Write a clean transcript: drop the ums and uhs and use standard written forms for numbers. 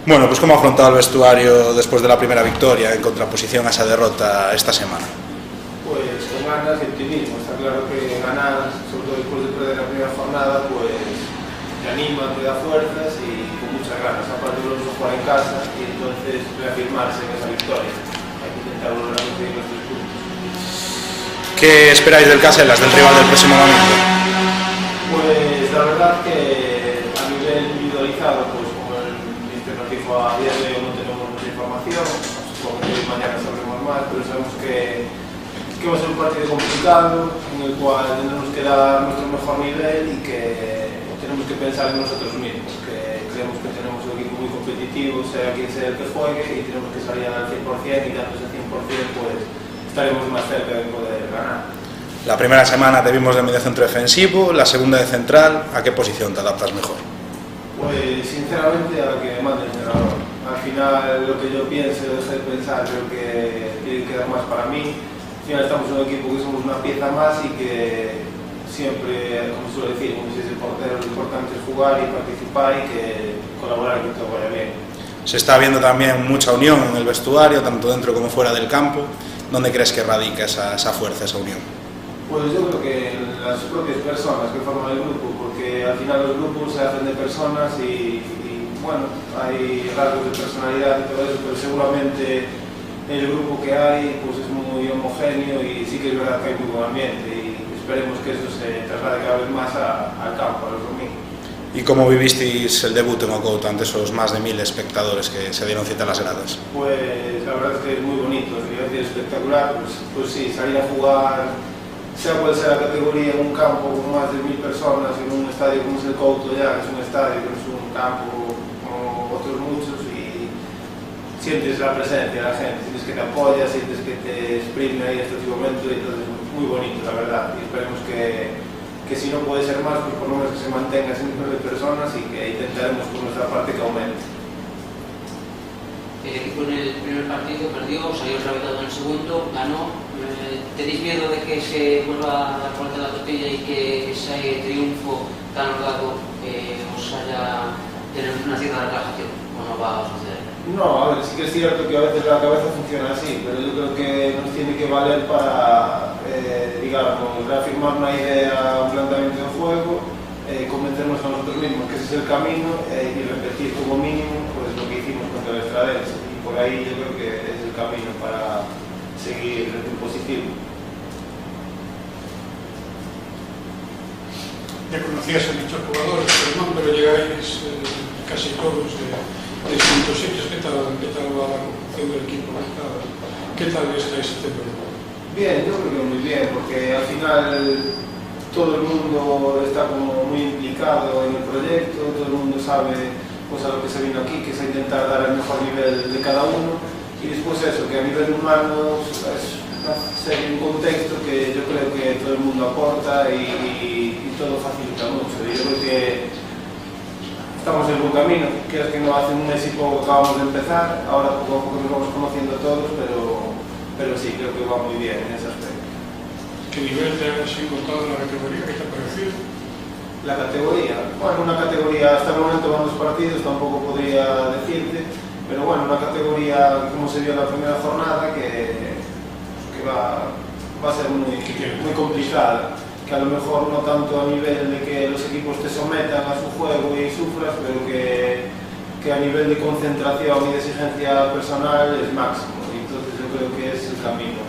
Bueno, pues ¿cómo ha afrontado el vestuario después de la primera victoria en contraposición a esa derrota esta semana? Pues con ganas y optimismo. Está claro que ganar, sobre todo después de perder la primera jornada, pues te anima, te da fuerzas y con muchas ganas. Aparte de los jugar en casa y entonces reafirmarse en esa victoria. Hay que intentar volver a conseguir los 3 puntos. ¿Qué esperáis del Caselas, del rival del próximo domingo? Pues la verdad que a nivel individualizado, pues como el ministro nos dijo a día de hoy no tenemos mucha información, supongo que mañana sabremos más, pero sabemos que va a ser un partido complicado, en el cual tenemos que dar nuestro mejor nivel y que tenemos que pensar en nosotros mismos, que creemos que tenemos un equipo muy competitivo, sea quien sea el que juegue, y tenemos que salir al 100% y dándose al 100% pues estaremos más cerca de poder ganar. La primera semana te vimos de medio centro defensivo, la segunda de central. ¿A qué posición te adaptas mejor? Pues sinceramente a lo que me manda el entrenador. Al final lo que yo pienso o deje de pensar creo que tiene que dar más para mí. Al final estamos en un equipo que somos una pieza más y que siempre, como suelo decir, como si es el portero, lo importante es jugar y participar y que colaborar y que todo vaya bien. Se está viendo también mucha unión en el vestuario, tanto dentro como fuera del campo. ¿Dónde crees que radica esa fuerza, esa unión? Pues yo creo que en las propias personas que forman el grupo, porque al final los grupos se hacen de personas y bueno, hay rasgos de personalidad y todo eso, pero seguramente el grupo que hay pues es muy homogéneo y sí que es verdad que hay muy buen ambiente y esperemos que eso se traslade cada vez más al campo, a los domingos. ¿Y cómo vivisteis el debut en Ocouta ante esos más de 1000 espectadores que se dieron cita a las gradas? Pues la verdad es que es muy bonito, es espectacular, pues sí, salir a jugar, sea cual sea la categoría, en un campo con más de 1000 personas, en un estadio como es el Couto ya, que es un estadio, que es un campo como otros muchos y sientes la presencia de la gente, sientes que te apoya, sientes que te exprime ahí hasta ese momento y entonces es muy bonito la verdad y esperemos que si no puede ser más, pues por lo menos que se mantenga ese número de personas y que intentaremos por nuestra parte que aumente. El equipo en el primer partido perdió, salió reventado en el segundo, ganó. ¿Tenéis miedo de que se vuelva a dar vuelta la tortilla y que ese triunfo tan holgado os haya tener una cierta relajación? ¿O no va a suceder? No, a ver, sí que es cierto que a veces la cabeza funciona así, pero yo creo que nos tiene que valer para, digamos, reafirmar una idea, un planteamiento de juego, convencernos a nosotros mismos que ese es el camino y repetir como mínimo pues, lo que hicimos contra el Estradense. Y por ahí yo creo que es el camino para seguir en positivo. Ya conocías a muchos jugadores, pero llegáis casi todos de distintos sitios. ¿Qué tal va la conjunción del equipo? ¿Qué tal estáis haciendo? Bien, yo creo que muy bien, porque al final todo el mundo está como muy implicado en el proyecto, todo el mundo sabe pues, a lo que se vino aquí, que es a intentar dar el mejor nivel de cada uno y después eso, que a nivel humano es un contexto que yo creo que todo el mundo aporta y todo facilita mucho. Y yo creo que estamos en un camino, que es que no hace un mes y poco acabamos de empezar, ahora poco a poco nos vamos conociendo todos, pero sí, creo que va muy bien en ese aspecto. ¿Qué nivel te has encontrado en la categoría? ¿Qué te ha parecido? La categoría, bueno, una categoría, hasta el momento van 2 partidos, tampoco podría decirte, pero bueno, una categoría como se vio en la primera jornada que va a ser muy complicada, que a lo mejor no tanto a nivel de que los equipos te sometan a su juego y sufras, pero que a nivel de concentración y de exigencia personal es máximo, y entonces yo creo que es el camino.